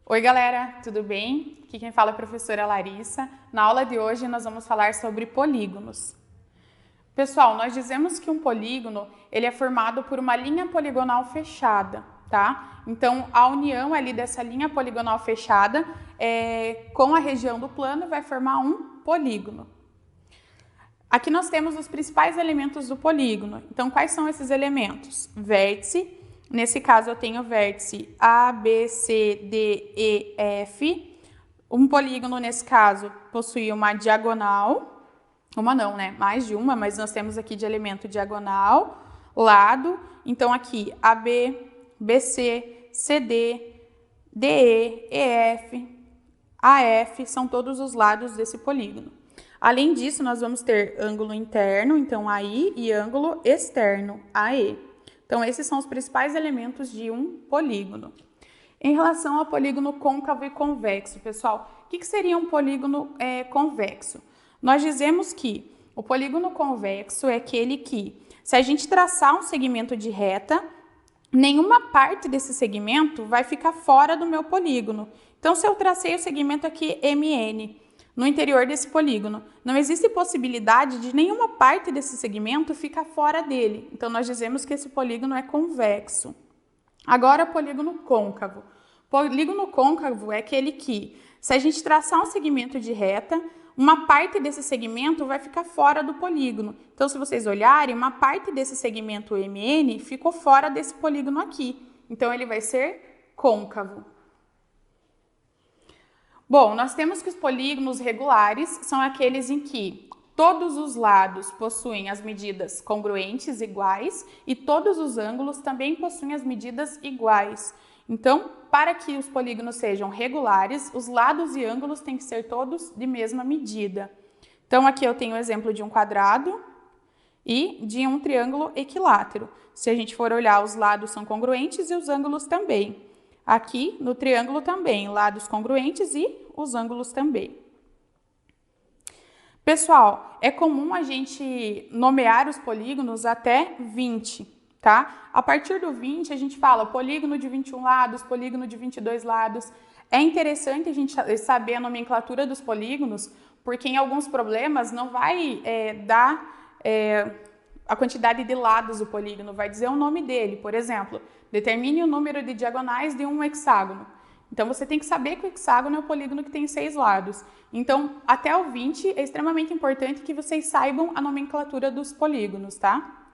Oi galera, tudo bem? Aqui quem fala é a professora Larissa. Na aula de hoje nós vamos falar sobre polígonos. Pessoal, nós dizemos que um polígono ele é formado por uma linha poligonal fechada, tá? Então a união ali dessa linha poligonal fechada com a região do plano vai formar um polígono. Aqui nós temos os principais elementos do polígono. Então quais são esses elementos? Vértice. Nesse caso, eu tenho vértice A, B, C, D, E, F. Um polígono, nesse caso, possui uma diagonal. Uma não, né? Mais de uma, mas nós temos aqui de elemento diagonal, lado. Então, aqui, AB, BC, CD, DE, EF, AF, são todos os lados desse polígono. Além disso, nós vamos ter ângulo interno, então AI, e ângulo externo, AE. Então, esses são os principais elementos de um polígono. Em relação ao polígono côncavo e convexo, pessoal, o que seria um polígono convexo? Nós dizemos que o polígono convexo é aquele que, se a gente traçar um segmento de reta, nenhuma parte desse segmento vai ficar fora do meu polígono. Então, se eu tracei o segmento aqui MN, no interior desse polígono, não existe possibilidade de nenhuma parte desse segmento ficar fora dele. Então, nós dizemos que esse polígono é convexo. Agora, polígono côncavo. Polígono côncavo é aquele que, se a gente traçar um segmento de reta, uma parte desse segmento vai ficar fora do polígono. Então, se vocês olharem, uma parte desse segmento MN ficou fora desse polígono aqui. Então, ele vai ser côncavo. Bom, nós temos que os polígonos regulares são aqueles em que todos os lados possuem as medidas congruentes iguais e todos os ângulos também possuem as medidas iguais. Então, para que os polígonos sejam regulares, os lados e ângulos têm que ser todos de mesma medida. Então, aqui eu tenho o exemplo de um quadrado e de um triângulo equilátero. Se a gente for olhar, os lados são congruentes e os ângulos também. Aqui, no triângulo também, lados congruentes e os ângulos também. Pessoal, é comum a gente nomear os polígonos até 20, tá? A partir do 20, a gente fala polígono de 21 lados, polígono de 22 lados. É interessante a gente saber a nomenclatura dos polígonos, porque em alguns problemas não vai dar a quantidade de lados do polígono, vai dizer o nome dele. Por exemplo, determine o número de diagonais de um hexágono. Então, você tem que saber que o hexágono é o polígono que tem 6 lados. Então, até o 20 é extremamente importante que vocês saibam a nomenclatura dos polígonos, tá?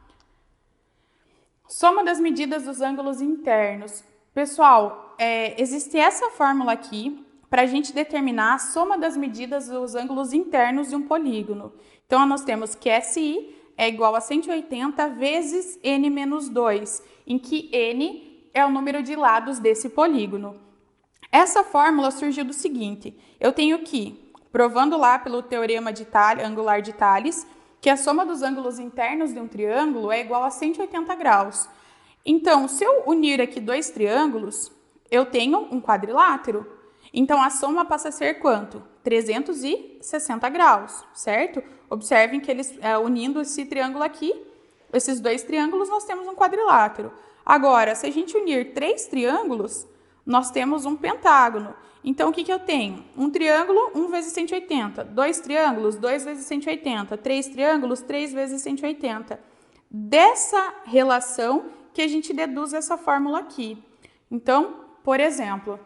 Soma das medidas dos ângulos internos. Pessoal, existe essa fórmula aqui para a gente determinar a soma das medidas dos ângulos internos de um polígono. Então, nós temos que SI é igual a 180 vezes n menos 2, em que n é o número de lados desse polígono. Essa fórmula surgiu do seguinte: eu tenho que, provando lá pelo teorema angular de Thales, que a soma dos ângulos internos de um triângulo é igual a 180 graus. Então, se eu unir aqui dois triângulos, eu tenho um quadrilátero. Então, a soma passa a ser quanto? 360 graus, certo? Observem que eles, unindo esse triângulo aqui, esses dois triângulos, nós temos um quadrilátero. Agora, se a gente unir 3 triângulos, nós temos um pentágono. Então, o que eu tenho? Um triângulo, 1 vezes 180. 2 triângulos, 2 vezes 180. 3 triângulos, 3 vezes 180. Dessa relação que a gente deduz essa fórmula aqui. Então, por exemplo,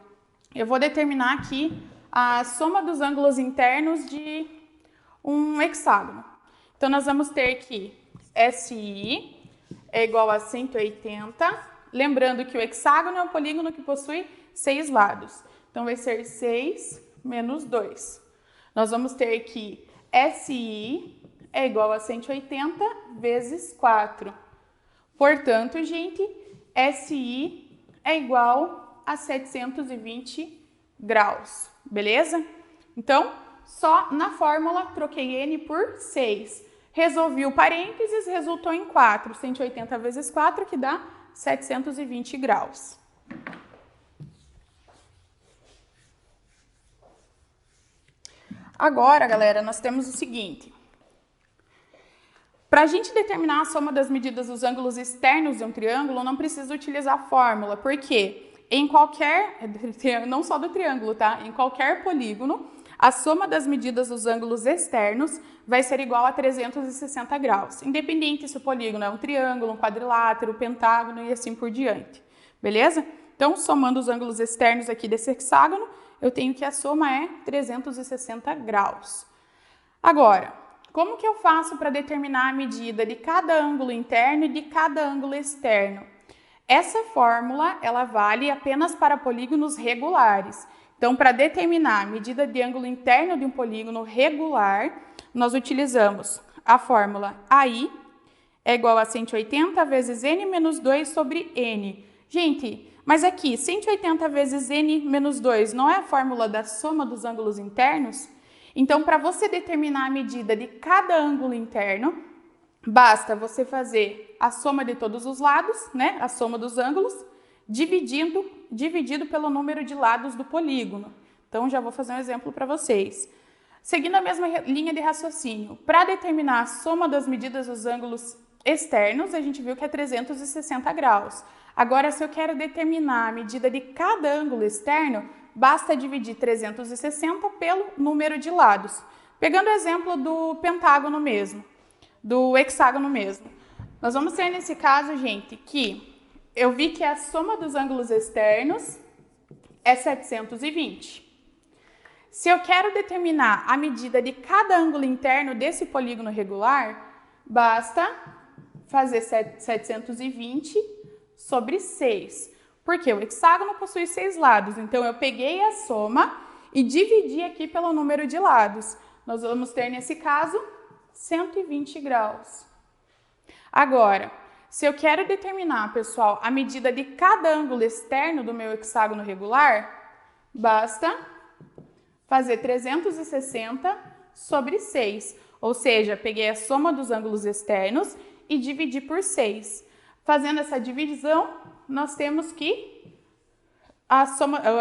eu vou determinar aqui a soma dos ângulos internos de um hexágono. Então, nós vamos ter que SI é igual a 180. Lembrando que o hexágono é um polígono que possui 6 lados. Então, vai ser 6 menos 2. Nós vamos ter que SI é igual a 180 vezes 4. Portanto, gente, SI é igual a 720 graus. Beleza? Então, só na fórmula troquei n por 6. Resolvi o parênteses, resultou em 4. 180 vezes 4, que dá 720 graus. Agora, galera, nós temos o seguinte. Para a gente determinar a soma das medidas dos ângulos externos de um triângulo, não precisa utilizar a fórmula. Por quê? em qualquer, não só do triângulo, tá? Em qualquer polígono, a soma das medidas dos ângulos externos vai ser igual a 360 graus, independente se o polígono é um triângulo, um quadrilátero, pentágono e assim por diante, beleza? Então, somando os ângulos externos aqui desse hexágono, eu tenho que a soma é 360 graus. Agora, como que eu faço para determinar a medida de cada ângulo interno e de cada ângulo externo? Essa fórmula, ela vale apenas para polígonos regulares. Então, para determinar a medida de ângulo interno de um polígono regular, nós utilizamos a fórmula AI é igual a 180 vezes n menos 2 sobre n. Gente, mas aqui, 180 vezes n menos 2 não é a fórmula da soma dos ângulos internos? Então, para você determinar a medida de cada ângulo interno, basta você fazer a soma de todos os lados, né? A soma dos ângulos, dividido pelo número de lados do polígono. Então, já vou fazer um exemplo para vocês. Seguindo a mesma linha de raciocínio, para determinar a soma das medidas dos ângulos externos, a gente viu que é 360 graus. Agora, se eu quero determinar a medida de cada ângulo externo, basta dividir 360 pelo número de lados. Pegando o exemplo do pentágono mesmo, do hexágono mesmo. Nós vamos ter nesse caso, gente, que eu vi que a soma dos ângulos externos é 720. Se eu quero determinar a medida de cada ângulo interno desse polígono regular, basta fazer 720 sobre 6. Porque o hexágono possui 6 lados, então eu peguei a soma e dividi aqui pelo número de lados. Nós vamos ter, nesse caso, 120 graus. Agora, se eu quero determinar, pessoal, a medida de cada ângulo externo do meu hexágono regular, basta fazer 360 sobre 6. Ou seja, peguei a soma dos ângulos externos e dividi por 6. Fazendo essa divisão, nós temos que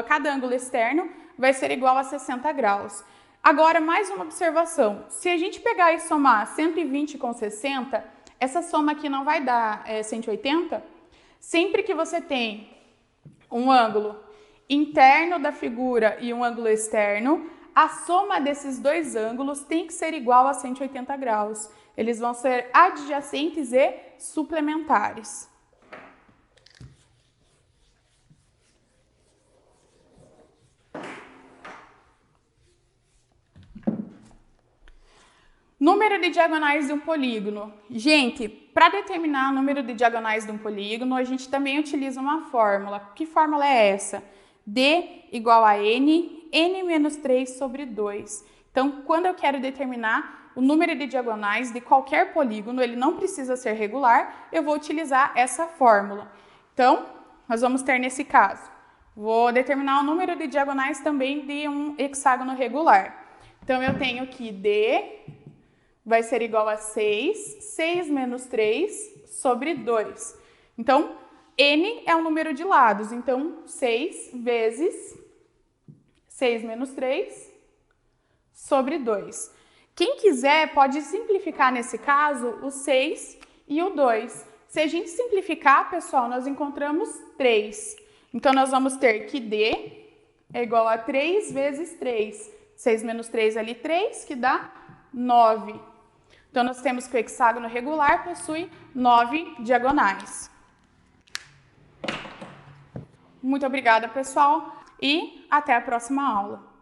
cada ângulo externo vai ser igual a 60 graus. Agora, mais uma observação. Se a gente pegar e somar 120 com 60, essa soma aqui não vai dar 180. Sempre que você tem um ângulo interno da figura e um ângulo externo, a soma desses dois ângulos tem que ser igual a 180 graus. Eles vão ser adjacentes e suplementares. Número de diagonais de um polígono. Gente, para determinar o número de diagonais de um polígono, a gente também utiliza uma fórmula. Que fórmula é essa? D igual a n menos 3 sobre 2. Então, quando eu quero determinar o número de diagonais de qualquer polígono, ele não precisa ser regular, eu vou utilizar essa fórmula. Então, nós vamos ter nesse caso, vou determinar o número de diagonais também de um hexágono regular. Então, eu tenho que D vai ser igual a 6 menos 3 sobre 2. Então, n é o número de lados, então 6 vezes 6 menos 3 sobre 2. Quem quiser pode simplificar nesse caso o 6 e o 2. Se a gente simplificar, pessoal, nós encontramos 3. Então, nós vamos ter que D é igual a 3 vezes 3. 6 menos 3 ali, 3, que dá 9. Então, nós temos que o hexágono regular possui 9 diagonais. Muito obrigada, pessoal, e até a próxima aula.